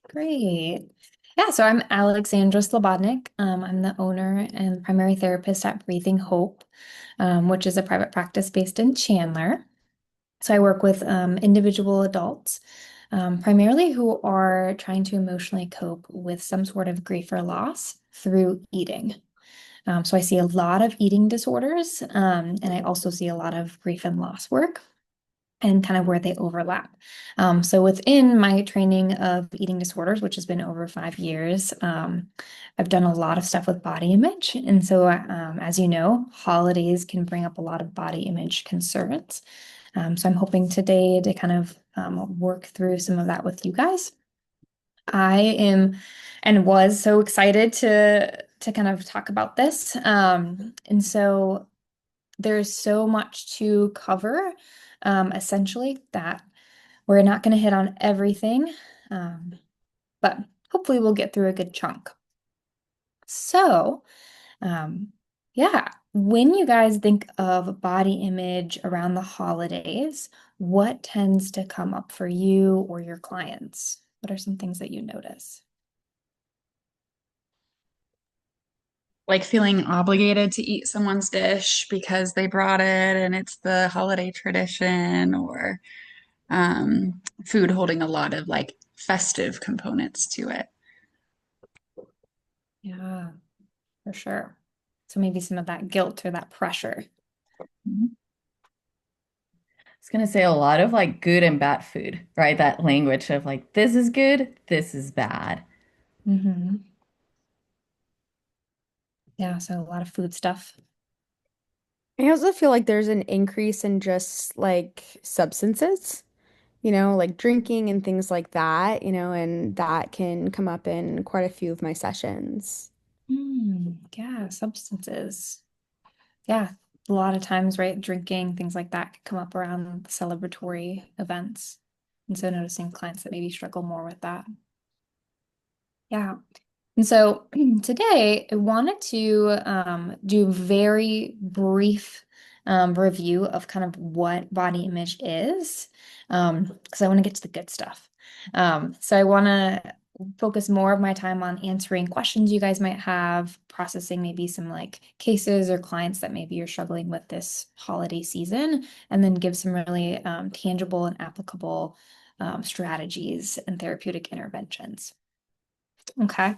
Great. Yeah, so I'm Alexandra Slebodnik. I'm the owner and primary therapist at Breathing Hope, which is a private practice based in Chandler. So I work with individual adults, primarily who are trying to emotionally cope with some sort of grief or loss through eating. So I see a lot of eating disorders, and I also see a lot of grief and loss work and kind of where they overlap. So within my training of eating disorders, which has been over 5 years, I've done a lot of stuff with body image. And so, as you know, holidays can bring up a lot of body image concerns. So I'm hoping today to kind of work through some of that with you guys. I am and was so excited to kind of talk about this. And so there's so much to cover, essentially, that we're not going to hit on everything, um, but hopefully we'll get through a good chunk. So, um, yeah, when you guys think of body image around the holidays, what tends to come up for you or your clients? What are some things that you notice? Like feeling obligated to eat someone's dish because they brought it and it's the holiday tradition, or food holding a lot of like festive components to it. Yeah, for sure. So maybe some of that guilt or that pressure. Mhm. Was gonna say a lot of like good and bad food, right? That language of like, this is good, this is bad. Hmm. Yeah, so a lot of food stuff. I also feel like there's an increase in just like substances, like drinking and things like that, and that can come up in quite a few of my sessions. Yeah, substances. Yeah, a lot of times, right? Drinking, things like that could come up around the celebratory events. And so noticing clients that maybe struggle more with that. Yeah. And so today I wanted to do a very brief review of kind of what body image is, because I want to get to the good stuff. So I want to focus more of my time on answering questions you guys might have, processing maybe some like cases or clients that maybe you're struggling with this holiday season, and then give some really tangible and applicable strategies and therapeutic interventions. Okay.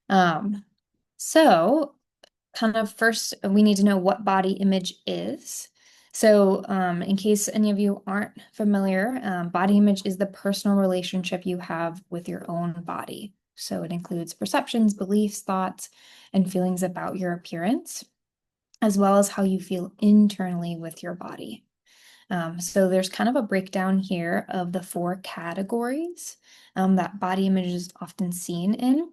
Um, so kind of first we need to know what body image is. So, in case any of you aren't familiar, body image is the personal relationship you have with your own body. So it includes perceptions, beliefs, thoughts, and feelings about your appearance, as well as how you feel internally with your body. So there's kind of a breakdown here of the four categories that body image is often seen in.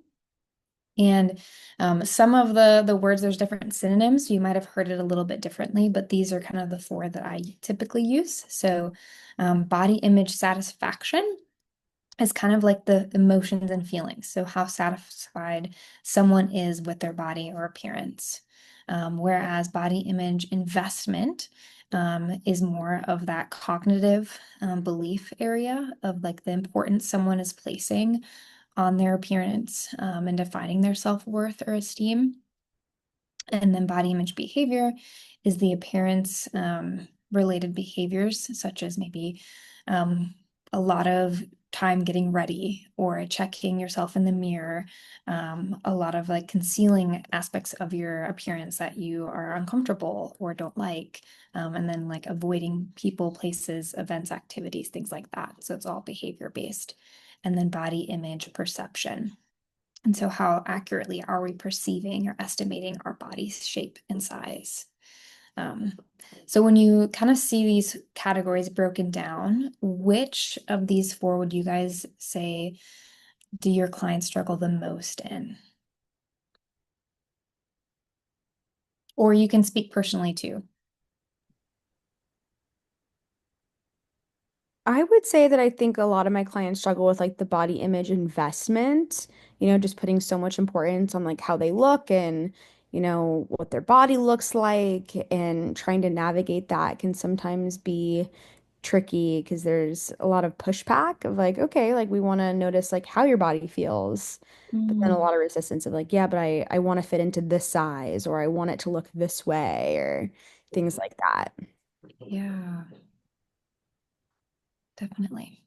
And some of the words, there's different synonyms. So you might have heard it a little bit differently, but these are kind of the four that I typically use. So body image satisfaction is kind of like the emotions and feelings. So how satisfied someone is with their body or appearance. Whereas body image investment is more of that cognitive belief area of like the importance someone is placing on their appearance and defining their self-worth or esteem. And then body image behavior is the appearance related behaviors, such as maybe um, a lot of time getting ready or checking yourself in the mirror, a lot of like concealing aspects of your appearance that you are uncomfortable or don't like, and then like avoiding people, places, events, activities, things like that. So it's all behavior based. And then body image perception. And so, how accurately are we perceiving or estimating our body's shape and size? Um, so, when you kind of see these categories broken down, which of these four would you guys say do your clients struggle the most in? Or you can speak personally too. I would say that I think a lot of my clients struggle with like the body image investment, just putting so much importance on like how they look and, what their body looks like, and trying to navigate that can sometimes be tricky because there's a lot of pushback of like, okay, like we want to notice like how your body feels. But then a Mm, lot of resistance of like, yeah, but I want to fit into this size or I want it to look this way or things like that. yeah, definitely.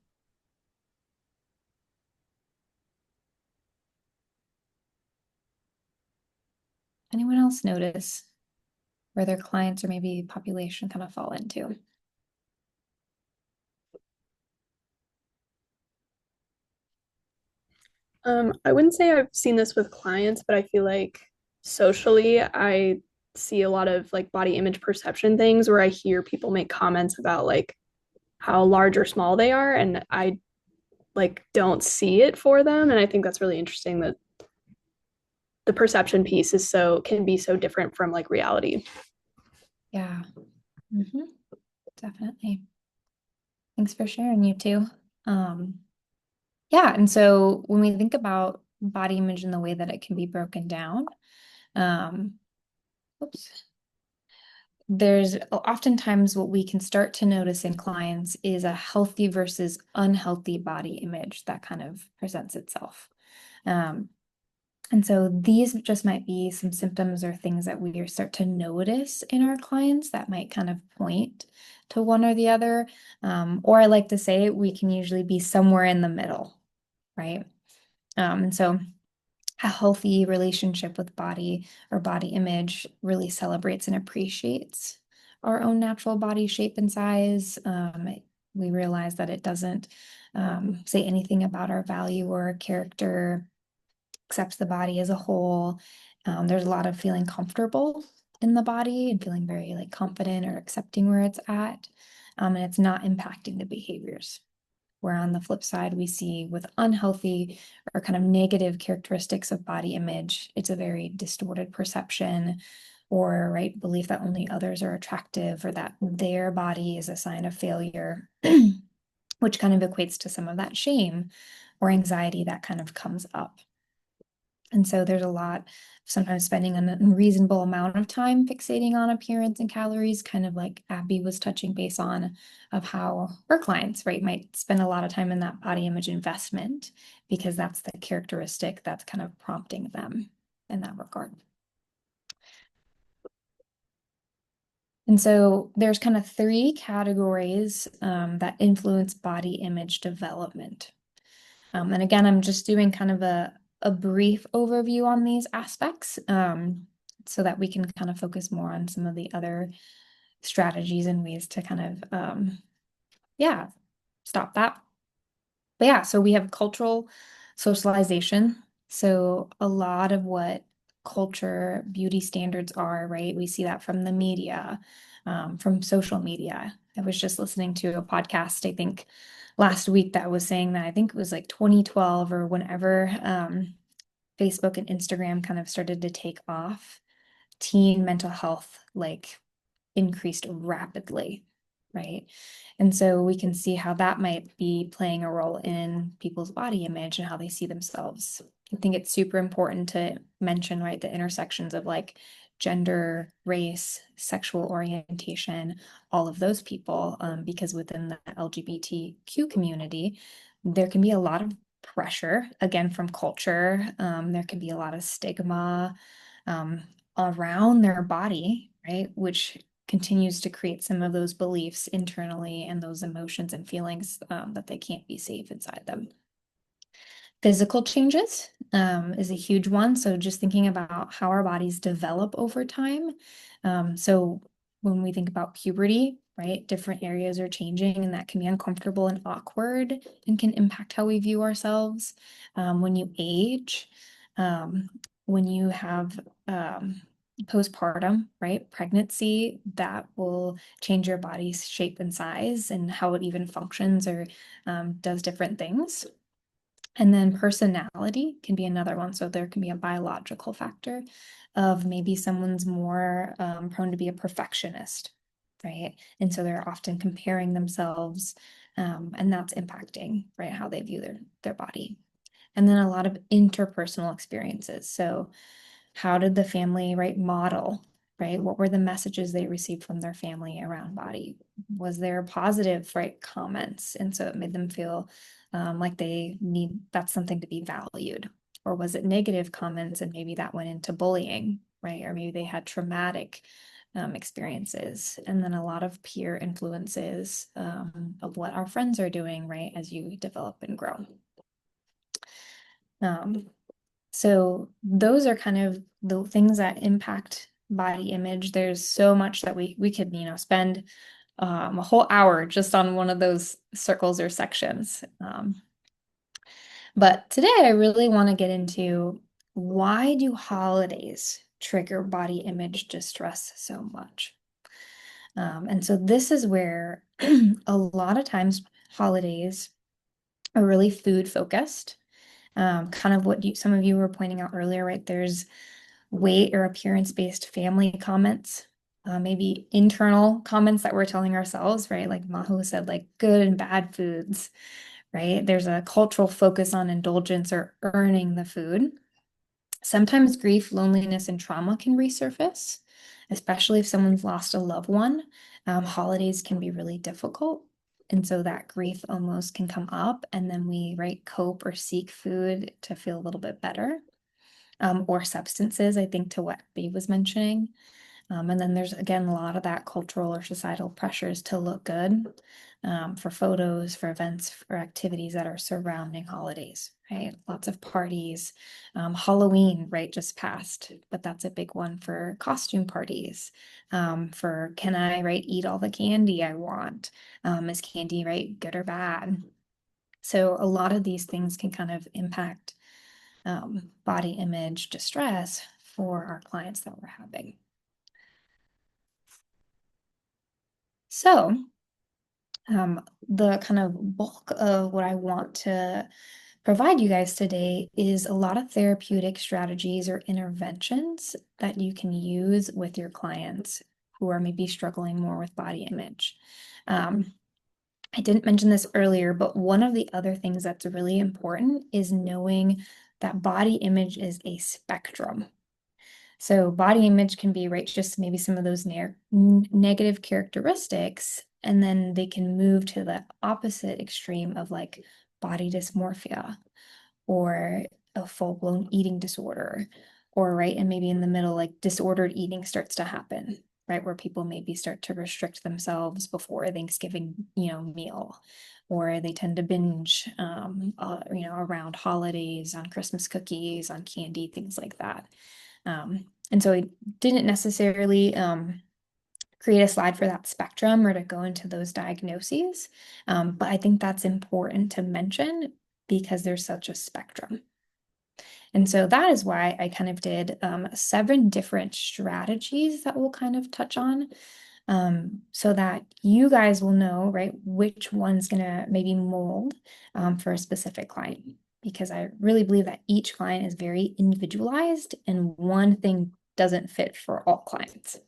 Anyone else notice where their clients or maybe population kind of fall into? I wouldn't say I've seen this with clients, but I feel like socially, I see a lot of like body image perception things where I hear people make comments about like how large or small they are, and I like don't see it for them. And I think that's really interesting that the perception piece is so can be so different from like reality. Yeah, definitely. Thanks for sharing, you two. Um, yeah, and so when we think about body image and the way that it can be broken down, um, oops, there's oftentimes what we can start to notice in clients is a healthy versus unhealthy body image that kind of presents itself. Um, and so these just might be some symptoms or things that we start to notice in our clients that might kind of point to one or the other. Or I like to say we can usually be somewhere in the middle, right? And so a healthy relationship with body or body image really celebrates and appreciates our own natural body shape and size. We realize that it doesn't say anything about our value or our character, accepts the body as a whole. There's a lot of feeling comfortable in the body and feeling very like confident or accepting where it's at. And it's not impacting the behaviors. Where on the flip side, we see with unhealthy or kind of negative characteristics of body image, it's a very distorted perception or right belief that only others are attractive or that their body is a sign of failure, which kind of equates to some of that shame or anxiety that kind of comes up. And so there's a lot, sometimes spending an unreasonable amount of time fixating on appearance and calories, kind of like Abby was touching base on, of how her clients, right, might spend a lot of time in that body image investment because that's the characteristic that's kind of prompting them in that regard. And so there's kind of three categories that influence body image development. And again, I'm just doing kind of a brief overview on these aspects so that we can kind of focus more on some of the other strategies and ways to kind of, yeah, stop that. But yeah, so we have cultural socialization. So a lot of what culture beauty standards are, right? We see that from the media, from social media. I was just listening to a podcast, I think last week that was saying that I think it was like 2012 or whenever Facebook and Instagram kind of started to take off, teen mental health like increased rapidly, right? And so we can see how that might be playing a role in people's body image and how they see themselves. I think it's super important to mention, right, the intersections of like gender, race, sexual orientation, all of those people, because within the LGBTQ community, there can be a lot of pressure, again, from culture. There can be a lot of stigma um, around their body, right? Which continues to create some of those beliefs internally and those emotions and feelings that they can't be safe inside them. Physical changes is a huge one. So just thinking about how our bodies develop over time. So when we think about puberty, right, different areas are changing and that can be uncomfortable and awkward and can impact how we view ourselves. When you age, um, when you have postpartum, right, pregnancy, that will change your body's shape and size and how it even functions or does different things. And then personality can be another one. So there can be a biological factor of maybe someone's more prone to be a perfectionist, right? And so they're often comparing themselves, and that's impacting, right, how they view their body. And then a lot of interpersonal experiences. So how did the family, right, model right? What were the messages they received from their family around body? Was there positive, right, comments? And so it made them feel like that's something to be valued. Or was it negative comments and maybe that went into bullying, right? Or maybe they had traumatic experiences. And then a lot of peer influences of what our friends are doing, right, as you develop and grow. Um, so those are kind of the things that impact body image. There's so much that we could, spend a whole hour just on one of those circles or sections. But today I really want to get into, why do holidays trigger body image distress so much? And so this is where a lot of times holidays are really food focused. Kind of what some of you were pointing out earlier, right? There's weight or appearance-based family comments, maybe internal comments that we're telling ourselves, right? Like Mahu said, like good and bad foods, right? There's a cultural focus on indulgence or earning the food. Sometimes grief, loneliness, and trauma can resurface, especially if someone's lost a loved one. Holidays can be really difficult. And so that grief almost can come up, and then we, right, cope or seek food to feel a little bit better. Or substances, I think, to what Bea was mentioning. And then there's, again, a lot of that cultural or societal pressures to look good for photos, for events, for activities that are surrounding holidays, right? Lots of parties. Halloween, right, just passed, but that's a big one for costume parties. For can I, right, eat all the candy I want? Is candy, right, good or bad? So a lot of these things can kind of impact body image distress for our clients that we're having. So the kind of bulk of what I want to provide you guys today is a lot of therapeutic strategies or interventions that you can use with your clients who are maybe struggling more with body image. I didn't mention this earlier, but one of the other things that's really important is knowing that body image is a spectrum. So body image can be, right, just maybe some of those negative characteristics, and then they can move to the opposite extreme of like body dysmorphia or a full-blown eating disorder, or right, and maybe in the middle, like disordered eating starts to happen, right, where people maybe start to restrict themselves before a Thanksgiving, meal, or they tend to binge, around holidays, on Christmas cookies, on candy, things like that. And so I didn't necessarily create a slide for that spectrum or to go into those diagnoses, but I think that's important to mention because there's such a spectrum. And so that is why I kind of did 7 different strategies that we'll kind of touch on, so that you guys will know, right, which one's gonna maybe mold for a specific client. Because I really believe that each client is very individualized and one thing doesn't fit for all clients.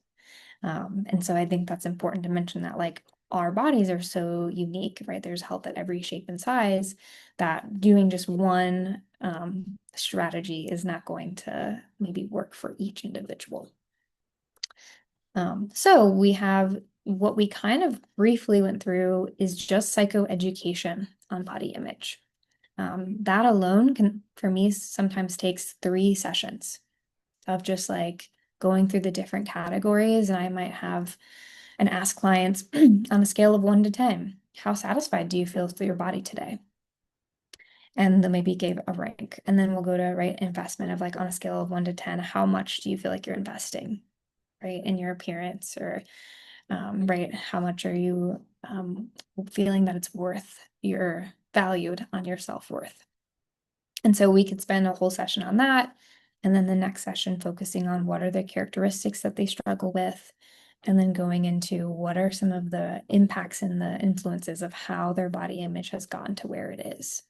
And so I think that's important to mention that, like, our bodies are so unique, right? There's health at every shape and size, that doing just one strategy is not going to maybe work for each individual. So we have what we kind of briefly went through is just psychoeducation on body image. That alone can, for me, sometimes takes 3 sessions of just like going through the different categories. And I might have and ask clients on a scale of 1 to 10, how satisfied do you feel with your body today? And they'll maybe give a rank. And then we'll go to, right, investment of like on a scale of 1 to 10, how much do you feel like you're investing, right, in your appearance, or right, how much are you feeling that it's worth, you're valued on your self-worth. And so we could spend a whole session on that. And then the next session focusing on what are the characteristics that they struggle with. And then going into what are some of the impacts and the influences of how their body image has gotten to where it is.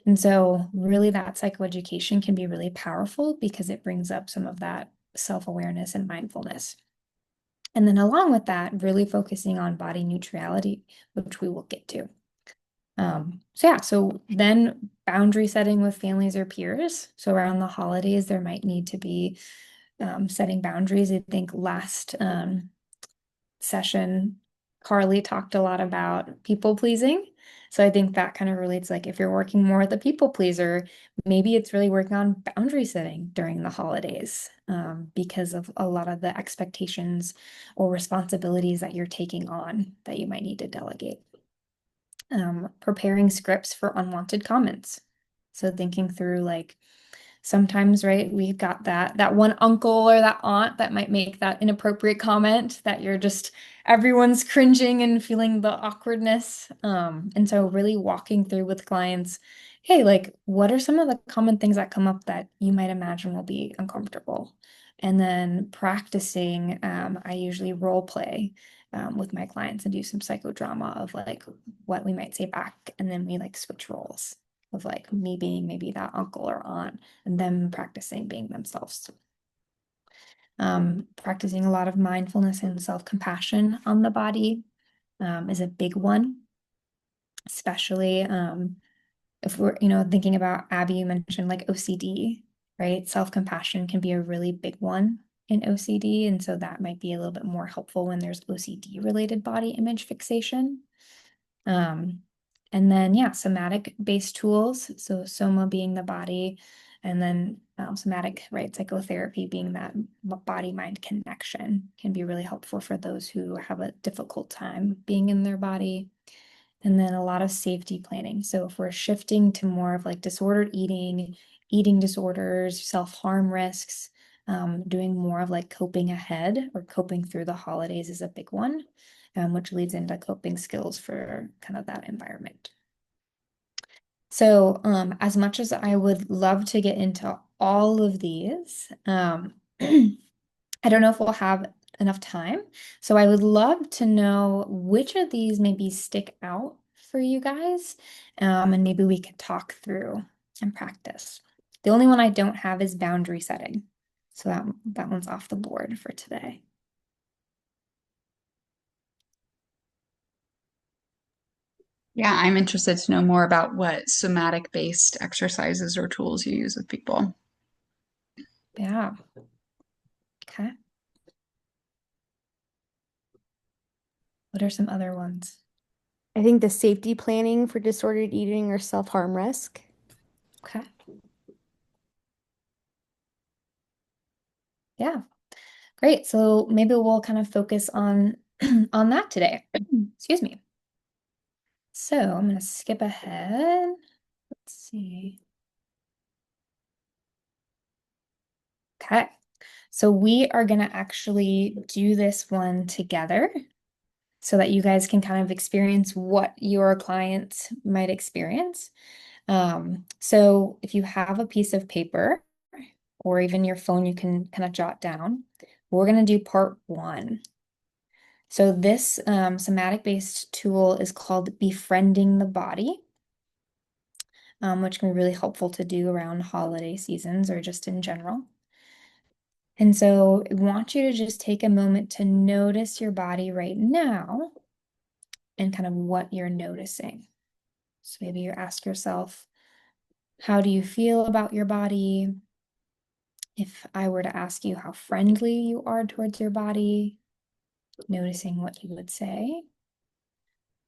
And so really that psychoeducation can be really powerful because it brings up some of that self-awareness and mindfulness. And then along with that, really focusing on body neutrality, which we will get to. So then boundary setting with families or peers. So around the holidays, there might need to be setting boundaries. I think last session, Carly talked a lot about people pleasing. So I think that kind of relates, like if you're working more with a people pleaser, maybe it's really working on boundary setting during the holidays, because of a lot of the expectations or responsibilities that you're taking on that you might need to delegate. Preparing scripts for unwanted comments. So thinking through like sometimes, right, we've got that one uncle or that aunt that might make that inappropriate comment that you're just everyone's cringing and feeling the awkwardness. And so really walking through with clients, hey, like what are some of the common things that come up that you might imagine will be uncomfortable? And then practicing, I usually role play with my clients and do some psychodrama of like what we might say back, and then we like switch roles of like me being maybe that uncle or aunt and them practicing being themselves. Practicing a lot of mindfulness and self-compassion on the body is a big one, especially if we're, thinking about Abby, you mentioned like OCD, right? Self-compassion can be a really big one in OCD. And so that might be a little bit more helpful when there's OCD related body image fixation. Um, and then, yeah, somatic based tools. So, soma being the body, and then somatic, right? Psychotherapy being that body mind connection can be really helpful for those who have a difficult time being in their body. And then a lot of safety planning. So, if we're shifting to more of like disordered eating, eating disorders, self-harm risks, doing more of like coping ahead or coping through the holidays is a big one, which leads into coping skills for kind of that environment. So, as much as I would love to get into all of these, I don't know if we'll have enough time. So I would love to know which of these maybe stick out for you guys, and maybe we could talk through and practice. The only one I don't have is boundary setting. So that one's off the board for today. Yeah, I'm interested to know more about what somatic based exercises or tools you use with people. Yeah. Okay. What are some other ones? I think the safety planning for disordered eating or self-harm risk. Okay. Yeah. Great. So maybe we'll kind of focus on on that today. Excuse me. So I'm going to skip ahead. Let's see. Okay. So we are going to actually do this one together so that you guys can kind of experience what your clients might experience. So if you have a piece of paper or even your phone, you can kind of jot down. We're going to do part one. So this somatic-based tool is called Befriending the Body, which can be really helpful to do around holiday seasons or just in general. And so I want you to just take a moment to notice your body right now and kind of what you're noticing. So maybe you ask yourself, how do you feel about your body? If I were to ask you how friendly you are towards your body, noticing what you would say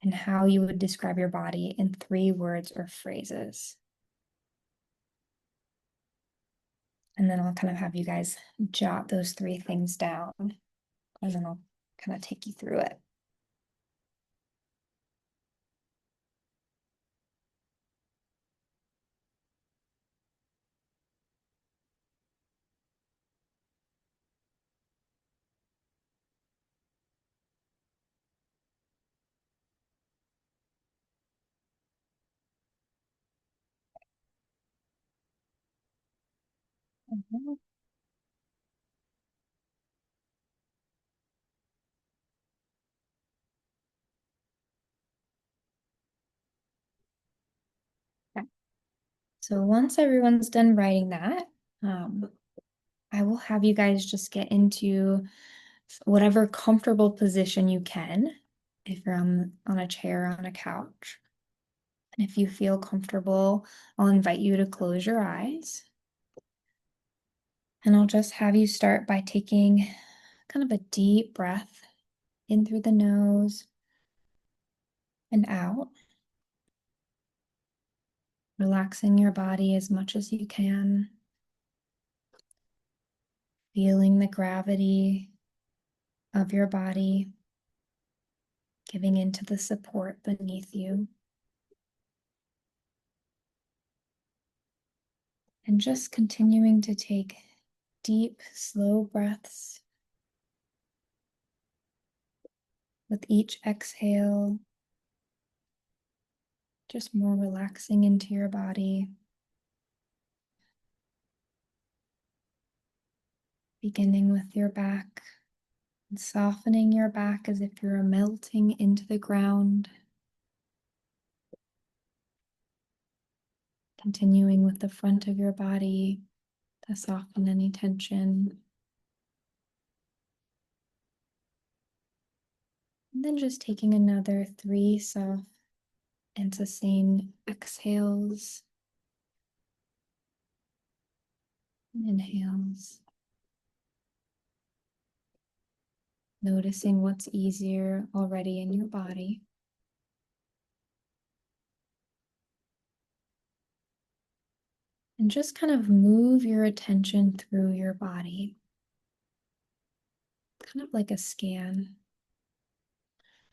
and how you would describe your body in 3 words or phrases. And then I'll kind of have you guys jot those 3 things down, and then I'll kind of take you through it. Mhm. Okay. So once everyone's done writing that, I will have you guys just get into whatever comfortable position you can. If you're on a chair, on a couch. And if you feel comfortable, I'll invite you to close your eyes. And I'll just have you start by taking kind of a deep breath in through the nose and out, relaxing your body as much as you can, feeling the gravity of your body, giving into the support beneath you. And just continuing to take deep, slow breaths. With each exhale, just more relaxing into your body. Beginning with your back and softening your back as if you're melting into the ground. Continuing with the front of your body to soften any tension. And then just taking another 3 soft and sustained exhales and inhales. Noticing what's easier already in your body. And just kind of move your attention through your body, kind of like a scan,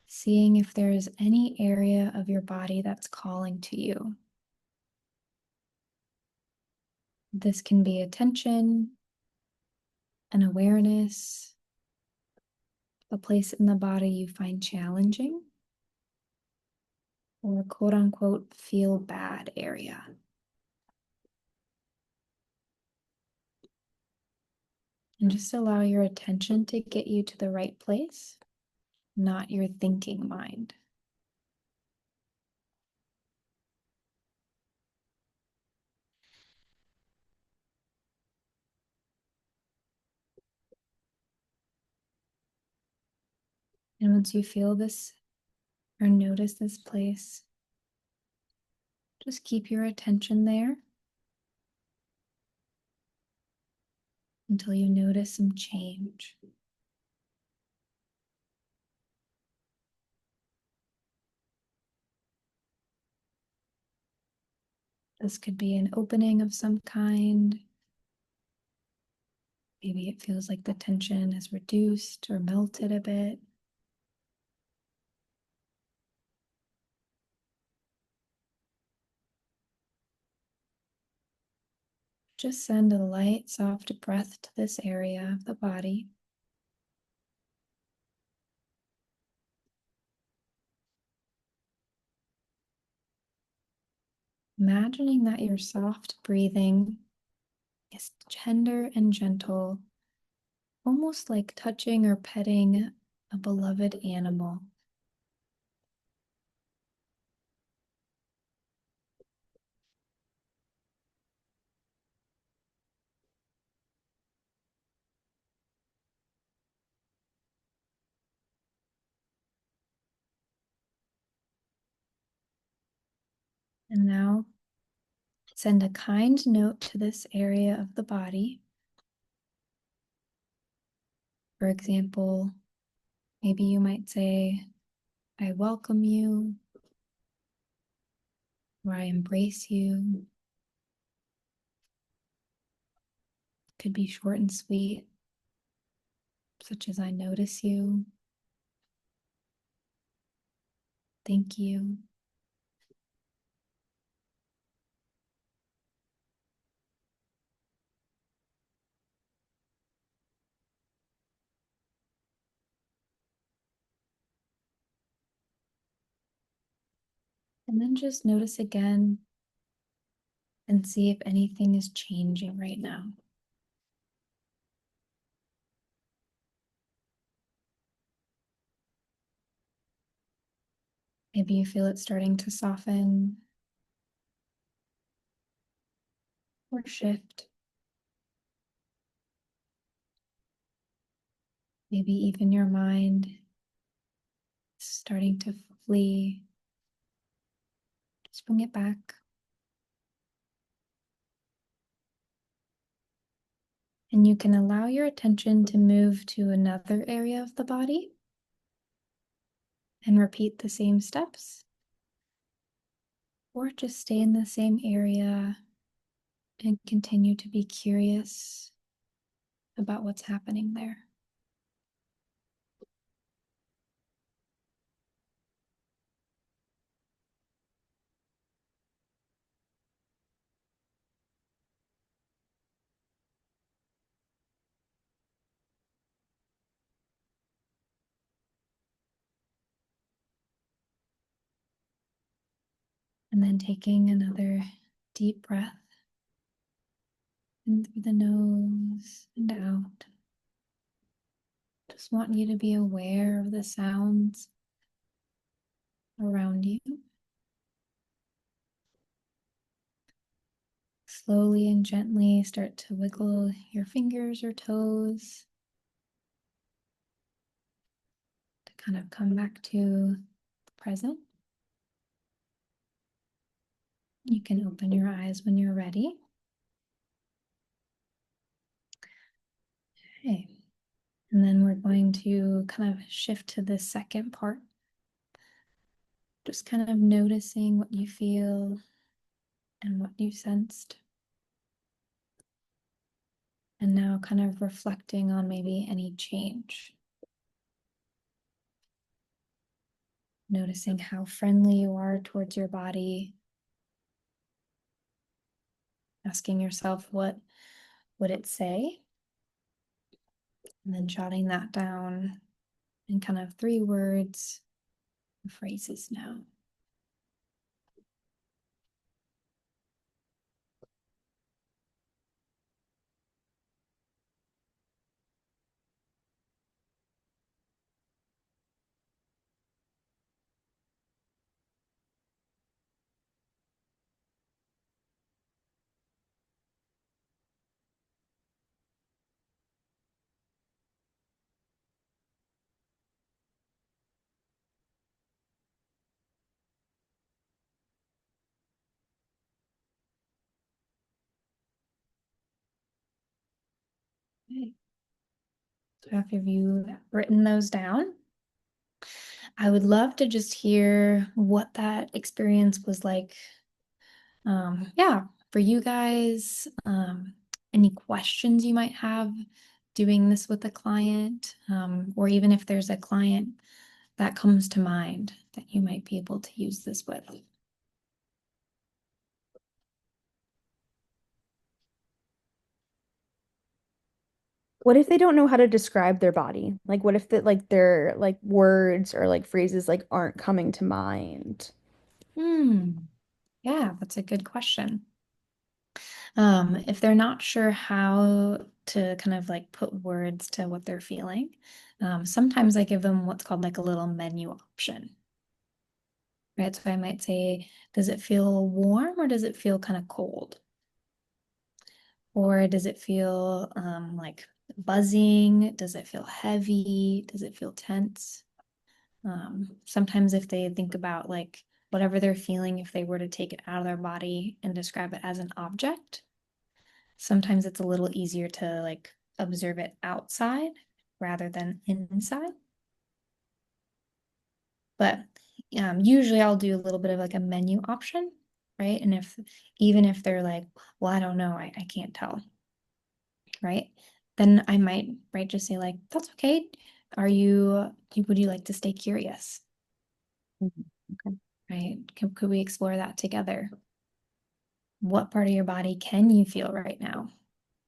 seeing if there is any area of your body that's calling to you. This can be attention, an awareness, a place in the body you find challenging, or quote unquote feel bad area. And just allow your attention to get you to the right place, not your thinking mind. And once you feel this or notice this place, just keep your attention there until you notice some change. This could be an opening of some kind. Maybe it feels like the tension has reduced or melted a bit. Just send a light, soft breath to this area of the body. Imagining that your soft breathing is tender and gentle, almost like touching or petting a beloved animal. And now send a kind note to this area of the body. For example, maybe you might say, I welcome you, or I embrace you. Could be short and sweet, such as I notice you, thank you. And then just notice again and see if anything is changing right now. Maybe you feel it starting to soften or shift. Maybe even your mind is starting to flee. Just bring it back. And you can allow your attention to move to another area of the body and repeat the same steps, or just stay in the same area and continue to be curious about what's happening there. And then taking another deep breath in through the nose and out. Just want you to be aware of the sounds around you. Slowly and gently start to wiggle your fingers or toes to kind of come back to the present. You can open your eyes when you're ready. Okay. And then we're going to kind of shift to the second part. Just kind of noticing what you feel and what you sensed. And now kind of reflecting on maybe any change. Noticing how friendly you are towards your body. Asking yourself, what would it say? And then jotting that down in kind of 3 words, phrases now. Okay. So after you've written those down, I would love to just hear what that experience was like. Yeah, for you guys, any questions you might have doing this with a client, or even if there's a client that comes to mind that you might be able to use this with. What if they don't know how to describe their body? Like what if their like words or like phrases like aren't coming to mind? Yeah, that's a good question. If they're not sure how to kind of like put words to what they're feeling, sometimes I give them what's called like a little menu option, right? So I might say, does it feel warm or does it feel kind of cold? Or does it feel like buzzing? Does it feel heavy? Does it feel tense? Sometimes if they think about like whatever they're feeling, if they were to take it out of their body and describe it as an object, sometimes it's a little easier to like observe it outside rather than inside. But usually I'll do a little bit of like a menu option, right? And if even if they're like, well, I don't know, I can't tell, right? Then I might, right, just say like, that's okay. Would you like to stay curious? Mhm. Okay. Right? Could we explore that together? What part of your body can you feel right now?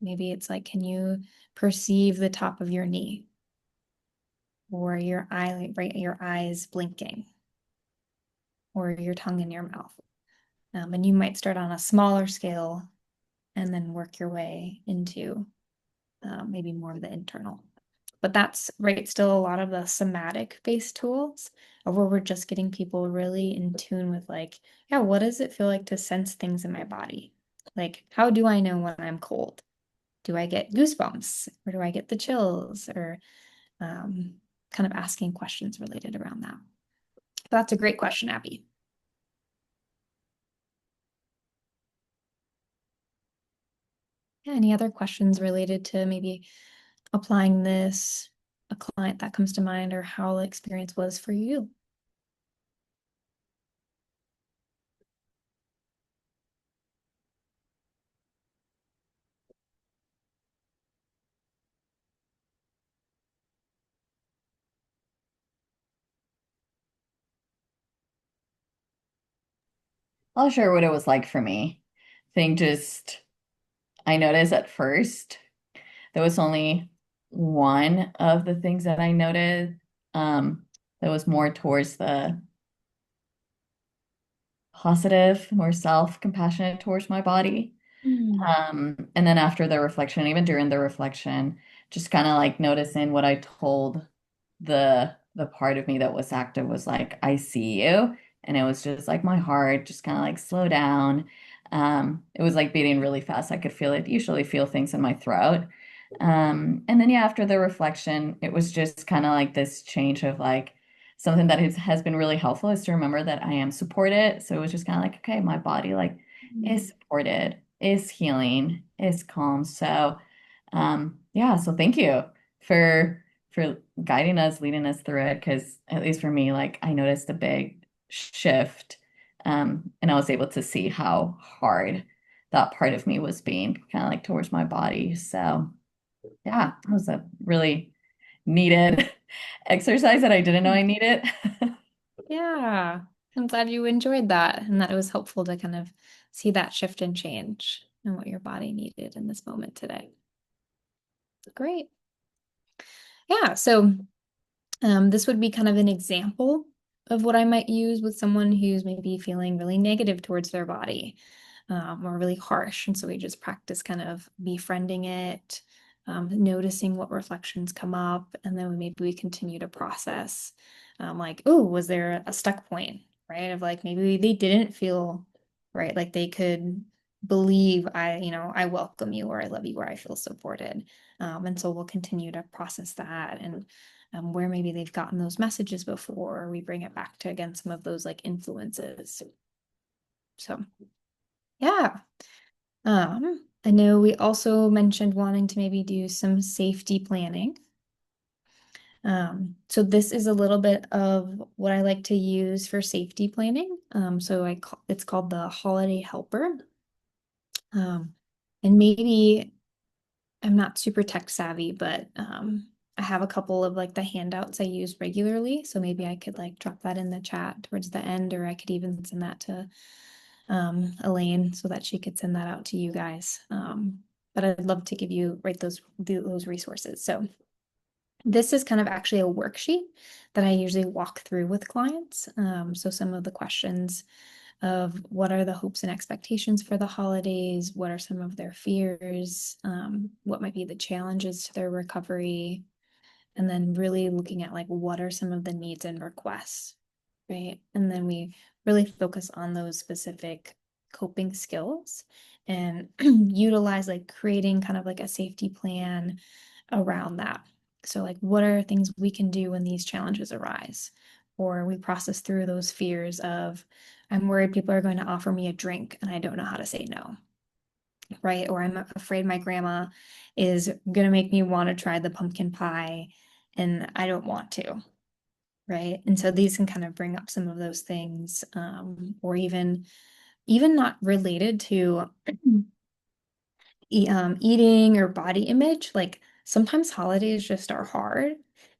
Maybe it's like, can you perceive the top of your knee or your eye, right, your eyes blinking or your tongue in your mouth? And you might start on a smaller scale and then work your way into maybe more of the internal. But that's right, still a lot of the somatic based tools of where we're just getting people really in tune with like, yeah, what does it feel like to sense things in my body? Like, how do I know when I'm cold? Do I get goosebumps or do I get the chills or um, kind of asking questions related around that? That's a great question, Abby. Yeah, any other questions related to maybe applying this, a client that comes to mind, or how the experience was for you? I'll share what it was like for me. I think just I noticed at first there was only one of the things that I noted that was more towards the positive, more self-compassionate towards my body. Mm. And then after the reflection, even during the reflection, just kind of like noticing what I told the part of me that was active was like, I see you. And it was just like my heart just kind of like slow down. It was like beating really fast. I could feel it, usually feel things in my throat. And then yeah, after the reflection, it was just kind of like this change of like something that has been really helpful is to remember that I am supported. So it was just kind of like, okay, my body like is supported, is healing, is calm. So yeah, so thank you for guiding us, leading us through it, because at least for me, like I noticed a big shift. And I was able to see how hard that part of me was being kind of like towards my body. So yeah, it was a really needed exercise that I didn't know I needed. Yeah, I'm glad you enjoyed that and that it was helpful to kind of see that shift and change and what your body needed in this moment today. Great. Yeah, so this would be kind of an example of what I might use with someone who's maybe feeling really negative towards their body, or really harsh. And so we just practice kind of befriending it, noticing what reflections come up, and then maybe we continue to process, like, oh, was there a stuck point, right? Of like maybe they didn't feel right, like they could believe I welcome you or I love you or I feel supported. And so we'll continue to process that and where maybe they've gotten those messages before, or we bring it back to again some of those like influences. So yeah. I know we also mentioned wanting to maybe do some safety planning. So this is a little bit of what I like to use for safety planning. It's called the holiday helper. Um, and maybe I'm not super tech savvy, but I have a couple of like the handouts I use regularly. So maybe I could like drop that in the chat towards the end, or I could even send that to Elaine so that she could send that out to you guys. But I'd love to give you right those resources. So this is kind of actually a worksheet that I usually walk through with clients. So some of the questions of what are the hopes and expectations for the holidays, what are some of their fears, what might be the challenges to their recovery, and then really looking at like what are some of the needs and requests, right? And then we really focus on those specific coping skills and utilize like creating kind of like a safety plan around that. So like what are things we can do when these challenges arise? Or we process through those fears of I'm worried people are going to offer me a drink and I don't know how to say no, right? Or I'm afraid my grandma is going to make me want to try the pumpkin pie and I don't want to, right? And so these can kind of bring up some of those things, or even not related to eating or body image. Like sometimes holidays just are hard.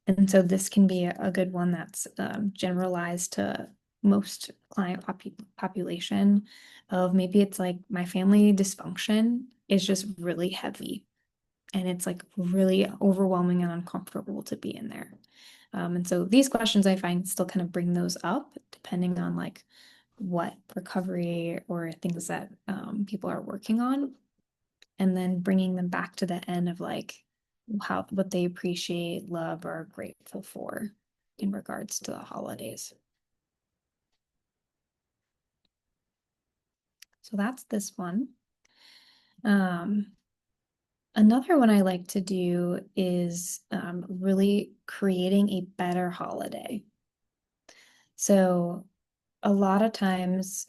And so this can be a good one that's generalized to most client population of maybe it's like my family dysfunction is just really heavy and it's like really overwhelming and uncomfortable to be in there. And so these questions I find still kind of bring those up depending on like what recovery or things that people are working on, and then bringing them back to the end of like how what they appreciate, love, or are grateful for in regards to the holidays. So that's this one. Um, Another one I like to do is really creating a better holiday. So a lot of times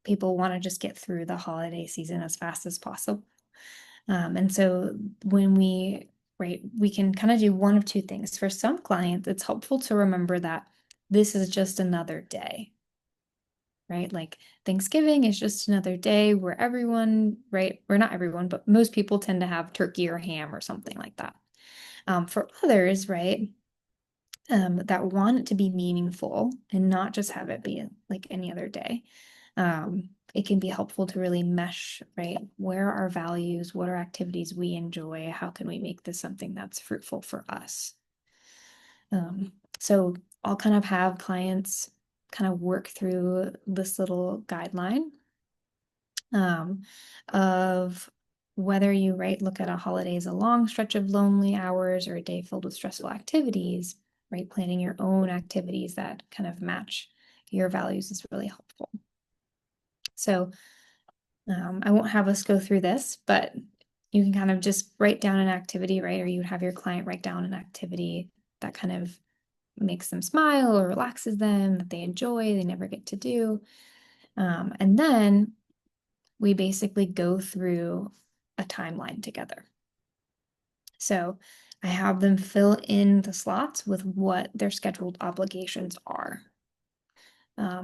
people want to just get through the holiday season as fast as possible. And so when we can kind of do one of two things. For some clients, it's helpful to remember that this is just another day, right? Like Thanksgiving is just another day where everyone, right? Or not everyone, but most people tend to have turkey or ham or something like that. For others, right, that want it to be meaningful and not just have it be like any other day, it can be helpful to really mesh, right? Where are our values? What are activities we enjoy? How can we make this something that's fruitful for us? So I'll kind of have clients kind of work through this little guideline um, of whether you right look at a holiday as a long stretch of lonely hours or a day filled with stressful activities, right? Planning your own activities that kind of match your values is really helpful. So I won't have us go through this, but you can kind of just write down an activity, right? Or you would have your client write down an activity that kind of makes them smile or relaxes them, that they enjoy, they never get to do. And then we basically go through a timeline together. So I have them fill in the slots with what their scheduled obligations are.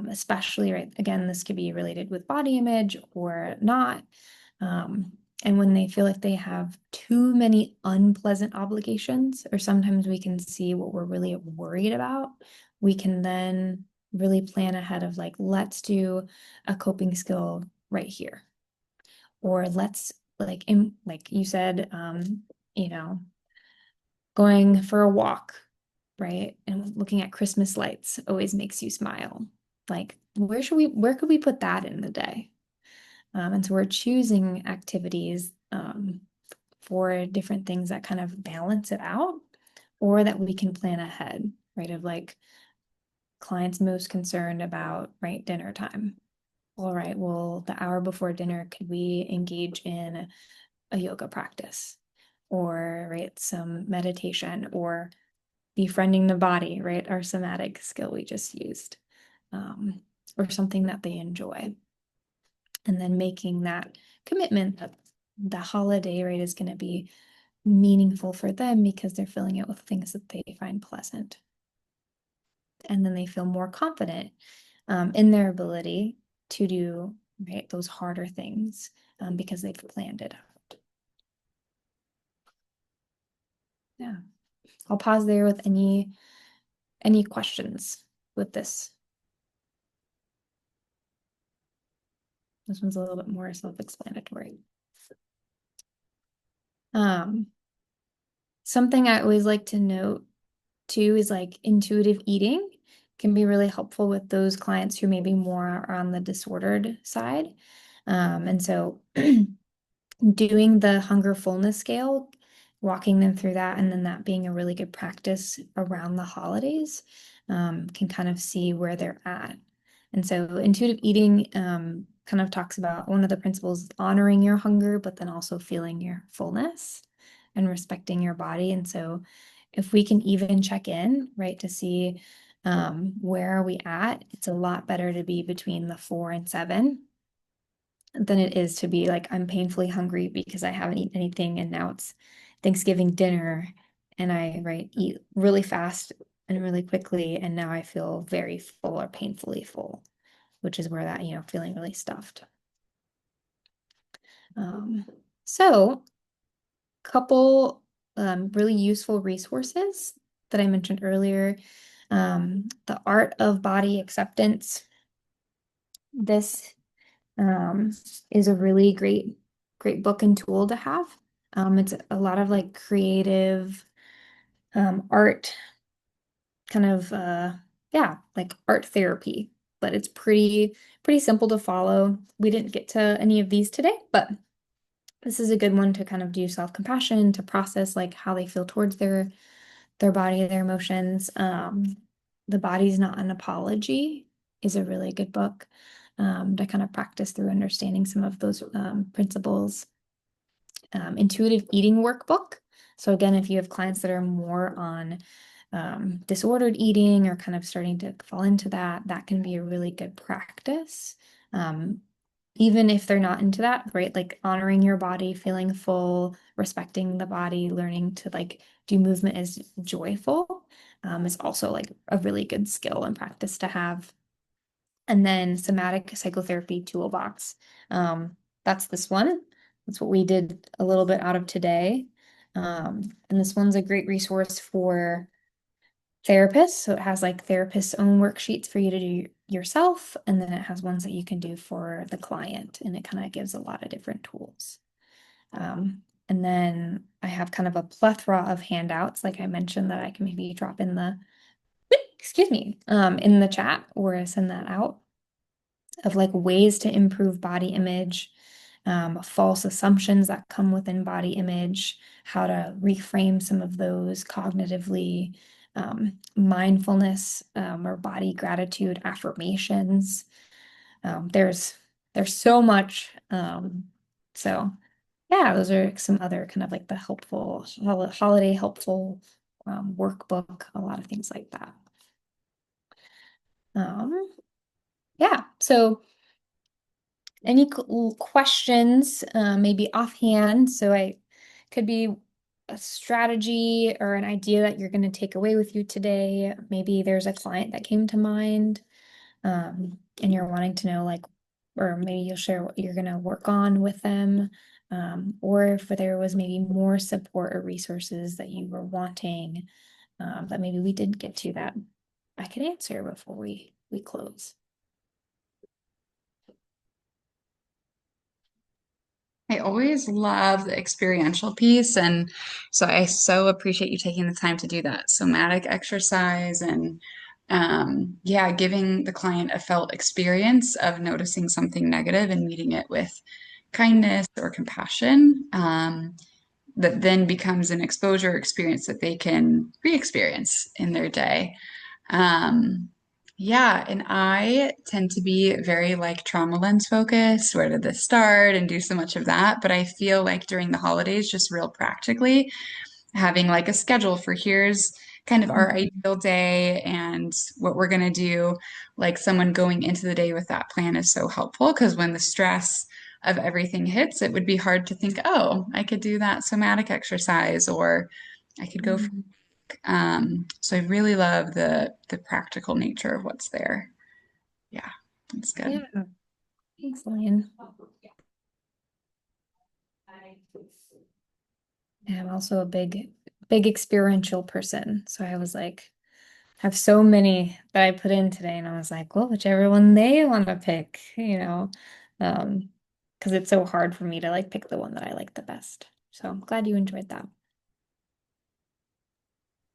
Especially, right, again, this could be related with body image or not. And when they feel like they have too many unpleasant obligations, or sometimes we can see what we're really worried about, we can then really plan ahead of like, let's do a coping skill right here. Or let's like you said, you know, going for a walk, right? And looking at Christmas lights always makes you smile. Like, where could we put that in the day? And so we're choosing activities for different things that kind of balance it out or that we can plan ahead, right? Of like clients most concerned about, right, dinner time. All right, well, the hour before dinner, could we engage in a yoga practice or, right, some meditation or befriending the body, right? Our somatic skill we just used, or something that they enjoy. And then making that commitment that the holiday, right, is going to be meaningful for them because they're filling it with things that they find pleasant. And then they feel more confident in their ability to do, right, those harder things because they've planned it out. Yeah. I'll pause there with any questions with this. This one's a little bit more self-explanatory. Something I always like to note too is like intuitive eating can be really helpful with those clients who may be more are on the disordered side. And so doing the hunger fullness scale, walking them through that, and then that being a really good practice around the holidays, can kind of see where they're at. And so intuitive eating kind of talks about one of the principles, honoring your hunger, but then also feeling your fullness and respecting your body. And so if we can even check in, right, to see where are we at, it's a lot better to be between the 4 and 7 than it is to be like, I'm painfully hungry because I haven't eaten anything and now it's Thanksgiving dinner and I, right, eat really fast and really quickly and now I feel very full or painfully full, which is where that, feeling really stuffed. So couple really useful resources that I mentioned earlier. The Art of Body Acceptance. This is a really great book and tool to have. It's a lot of like creative art, kind of yeah, like art therapy, but it's pretty simple to follow. We didn't get to any of these today, but this is a good one to kind of do self-compassion, to process like how they feel towards their body, their emotions. The Body's Not an Apology is a really good book to kind of practice through understanding some of those principles. Intuitive Eating Workbook. So again, if you have clients that are more on disordered eating or kind of starting to fall into that, that can be a really good practice. even if they're not into that, right? Like honoring your body, feeling full, respecting the body, learning to like do movement is joyful, is also like a really good skill and practice to have. And then somatic psychotherapy toolbox. That's this one. That's what we did a little bit out of today. And this one's a great resource for therapists. So it has like therapists' own worksheets for you to do yourself, and then it has ones that you can do for the client, and it kind of gives a lot of different tools. And then I have kind of a plethora of handouts, like I mentioned, that I can maybe drop in the, excuse me, in the chat or send that out of like ways to improve body image, false assumptions that come within body image, how to reframe some of those cognitively, mindfulness, or body gratitude affirmations. There's so much. So yeah, those are some other kind of like the helpful holiday helpful workbook, a lot of things like that. Yeah, so any questions, maybe offhand? So I could be a strategy or an idea that you're going to take away with you today. Maybe there's a client that came to mind, and you're wanting to know like, or maybe you'll share what you're going to work on with them. Or if there was maybe more support or resources that you were wanting, that maybe we didn't get to that I could answer before we close. I always love the experiential piece. And so I so appreciate you taking the time to do that somatic exercise and yeah, giving the client a felt experience of noticing something negative and meeting it with kindness or compassion. That then becomes an exposure experience that they can re-experience in their day. Um, yeah, and I tend to be very like trauma lens focused. Where did this start? And do so much of that. But I feel like during the holidays, just real practically, having like a schedule for here's kind of our ideal day and what we're going to do. Like someone going into the day with that plan is so helpful because when the stress of everything hits, it would be hard to think, oh, I could do that somatic exercise or I could go for Mhm. so I really love the practical nature of what's there. Yeah, that's good. Yeah, thanks, Lynn. Yeah, I'm also a big experiential person. So I was like, have so many that I put in today, and I was like, well, whichever one they want to pick, um, because it's so hard for me to like pick the one that I like the best. So I'm glad you enjoyed that.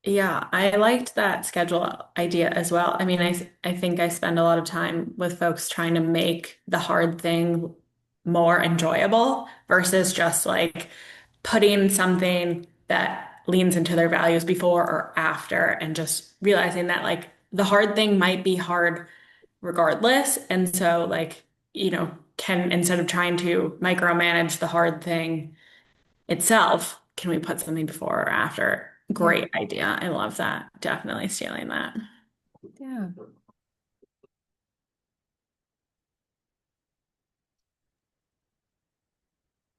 Yeah, I liked that schedule idea as well. I mean, I think I spend a lot of time with folks trying to make the hard thing more enjoyable versus just like putting something that leans into their values before or after and just realizing that like the hard thing might be hard regardless. And so like, can instead of trying to micromanage the hard thing itself, can we put something before or after? Yeah, Great idea. I love that. Definitely stealing that. yeah,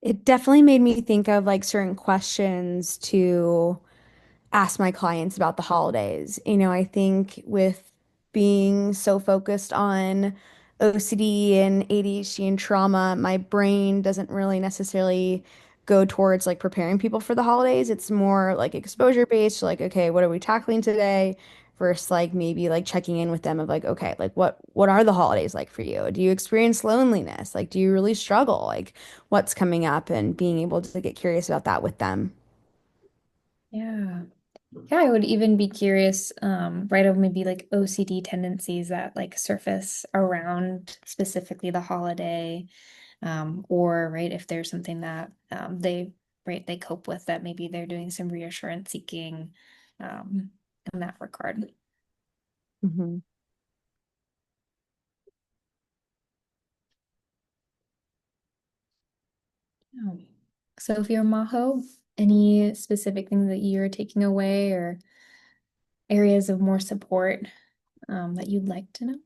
It definitely made me think of like certain questions to ask my clients about the holidays. I think with being so focused on OCD and ADHD and trauma, my brain doesn't really necessarily go towards like preparing people for the holidays. It's more like exposure based, like, okay, what are we tackling today? Versus like maybe like checking in with them of like, okay, like what are the holidays like for you? Do you experience loneliness? Like, do you really struggle? Like, what's coming up and being able to get curious about that with them. yeah. Yeah, I would even be curious, right, of maybe like OCD tendencies that like surface around specifically the holiday, or right, if there's something that they cope with that maybe they're doing some reassurance seeking, um, in that regard. Mhm. Yeah. Sophie or Maho, any specific things that you're taking away or areas of more support, that you'd like to know?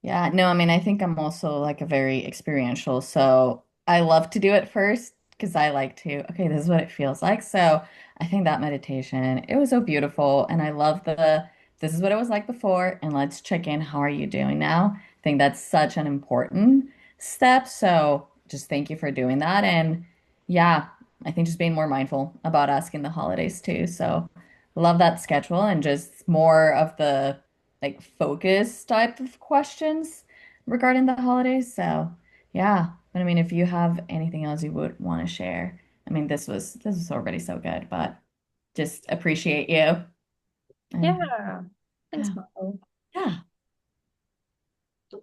Yeah, no, I mean, I think I'm also like a very experiential. So I love to do it first because I like to, okay, this is what it feels like. So I think that meditation, it was so beautiful. And I love this is what it was like before. And let's check in. How are you doing now? I think that's such an important step. So just thank you for doing that. And yeah, I think just being more mindful about asking the holidays too. So love that schedule and just more of the like focus type of questions regarding the holidays. So yeah, but I mean, if you have anything else you would want to share, I mean, this was already so good, but just appreciate you. And Yeah. Thanks, yeah, Mo. yeah,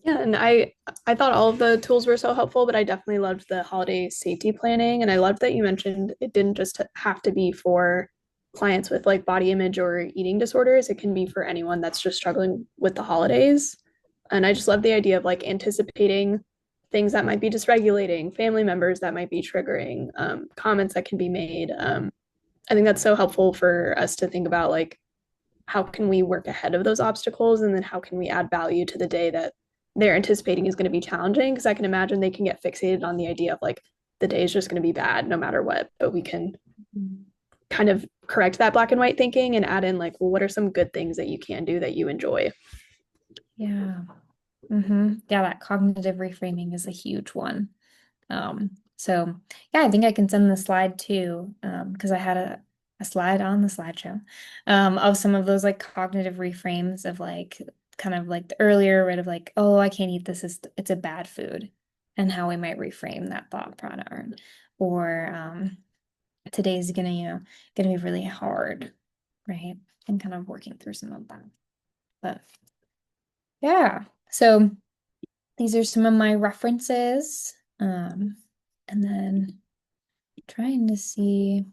Yeah, and I thought all of the tools were so helpful, but I definitely loved the holiday safety planning, and I loved that you mentioned it didn't just have to be for clients with like body image or eating disorders. It can be for anyone that's just struggling with the holidays. And I just love the idea of like anticipating things that might be dysregulating, family members that might be triggering, comments that can be made. I think that's so helpful for us to think about like how can we work ahead of those obstacles, and then how can we add value to the day that they're anticipating is going to be challenging, because I can imagine they can get fixated on the idea of like the day is just going to be bad no matter what, but we can kind of correct that black and white thinking and add in like, well, what are some good things that you can do that you enjoy. Yeah. Yeah, that cognitive reframing is a huge one. So yeah, I think I can send the slide too, because I had a slide on the slideshow, of some of those like cognitive reframes of like kind of like the earlier, right, of like, oh, I can't eat this, it's a bad food, and how we might reframe that thought pattern. Or today's gonna, gonna be really hard, right? And kind of working through some of that. But yeah, so these are some of my references. And then trying to see,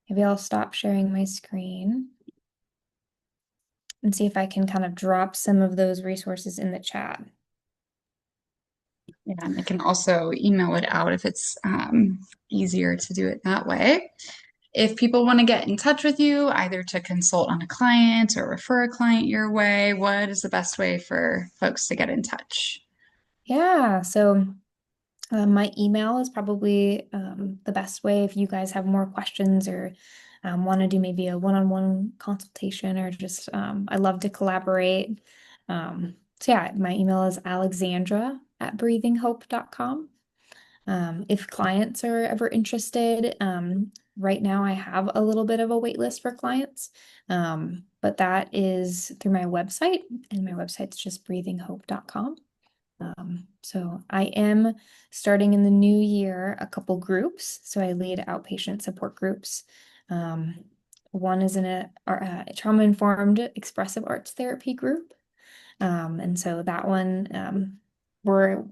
maybe I'll stop sharing my screen and see if I can kind of drop some of those resources in the chat. Yeah, and I can also email it out if it's easier to do it that way. If people want to get in touch with you, either to consult on a client or refer a client your way, what is the best way for folks to get in touch? Yeah, so my email is probably the best way if you guys have more questions or want to do maybe a one-on-one consultation or just I love to collaborate. So yeah, my email is alexandra@breathinghope.com. If clients are ever interested, right now I have a little bit of a wait list for clients, but that is through my website, and my website's just breathinghope.com. So I am starting in the new year a couple groups. So I lead outpatient support groups. Um, one is in a trauma-informed expressive arts therapy group. And so that one, we're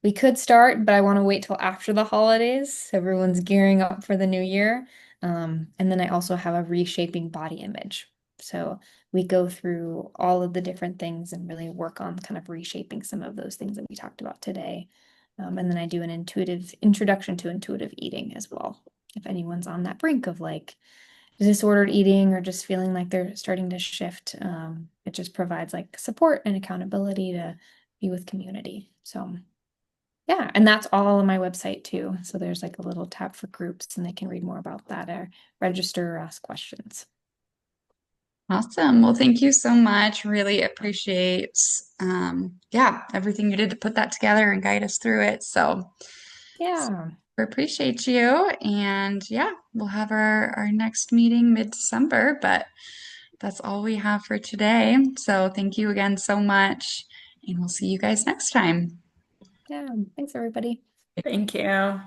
we could start, but I want to wait till after the holidays. So everyone's gearing up for the new year. And then I also have a reshaping body image. So we go through all of the different things and really work on kind of reshaping some of those things that we talked about today. And then I do an intuitive introduction to intuitive eating as well. If anyone's on that brink of like disordered eating or just feeling like they're starting to shift, it just provides like support and accountability to be with community. So yeah, and that's all on my website too. So there's like a little tab for groups and they can read more about that or register or ask questions. Awesome. Well, thank you so much. Really appreciate yeah, everything you did to put that together and guide us through it. So Yeah. we appreciate you. And yeah, we'll have our next meeting mid-December, but that's all we have for today. So thank you again so much, and we'll see you guys next time. Yeah. Thanks, everybody. Thank you.